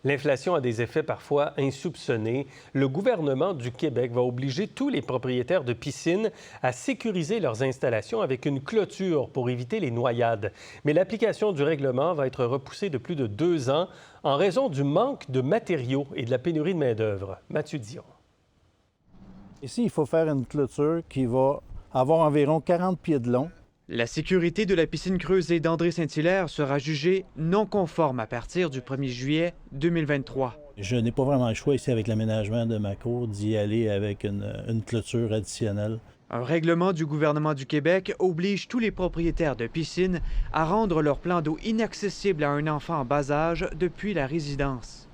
L'inflation a des effets parfois insoupçonnés. Le gouvernement du Québec va obliger tous les propriétaires de piscines à sécuriser leurs installations avec une clôture pour éviter les noyades. Mais l'application du règlement va être repoussée de plus de 2 ans en raison du manque de matériaux et de la pénurie de main-d'œuvre. Mathieu Dion. Ici, il faut faire une clôture qui va avoir environ 40 pieds de long. La sécurité de la piscine creusée d'André Saint-Hilaire sera jugée non conforme à partir du 1er juillet 2023. Je n'ai pas vraiment le choix ici avec l'aménagement de ma cour d'y aller avec une clôture additionnelle. Un règlement du gouvernement du Québec oblige tous les propriétaires de piscines à rendre leur plan d'eau inaccessible à un enfant en bas âge depuis la résidence.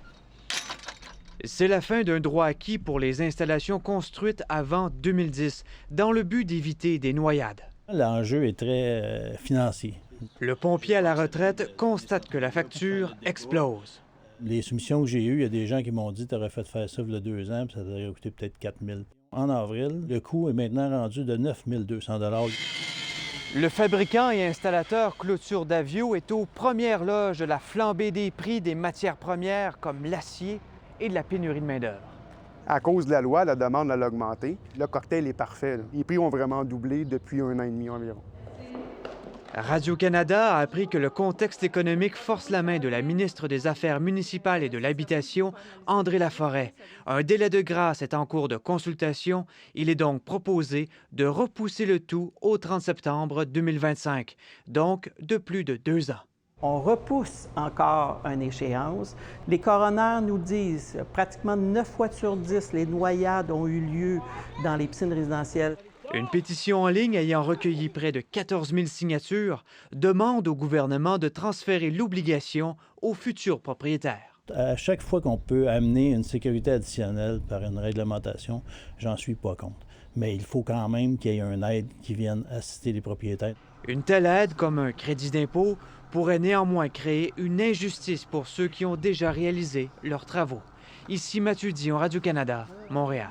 C'est la fin d'un droit acquis pour les installations construites avant 2010, dans le but d'éviter des noyades. L'enjeu est très financier. Le pompier à la retraite constate que la facture explose. Les soumissions que j'ai eues, il y a des gens qui m'ont dit « tu aurais fait faire ça il y a 2 ans, puis ça t'aurait coûté peut-être 4 000 ». En avril, le coût est maintenant rendu de 9 200 $. Le fabricant et installateur Clôture Davio est aux premières loges de la flambée des prix des matières premières comme l'acier et de la pénurie de main-d'œuvre. À cause de la loi, la demande a augmenté. Le cocktail est parfait, là. Les prix ont vraiment doublé depuis 1 an et demi environ. Radio-Canada a appris que le contexte économique force la main de la ministre des Affaires municipales et de l'Habitation, André Laforêt. Un délai de grâce est en cours de consultation. Il est donc proposé de repousser le tout au 30 septembre 2025, donc de plus de 2 ans. On repousse encore une échéance. Les coroners nous disent pratiquement 9 fois sur 10, les noyades ont eu lieu dans les piscines résidentielles. Une pétition en ligne ayant recueilli près de 14 000 signatures demande au gouvernement de transférer l'obligation aux futurs propriétaires. À chaque fois qu'on peut amener une sécurité additionnelle par une réglementation, j'en suis pas contre. Mais il faut quand même qu'il y ait une aide qui vienne assister les propriétaires. Une telle aide, comme un crédit d'impôt, pourrait néanmoins créer une injustice pour ceux qui ont déjà réalisé leurs travaux. Ici Mathieu Dion, Radio-Canada, Montréal.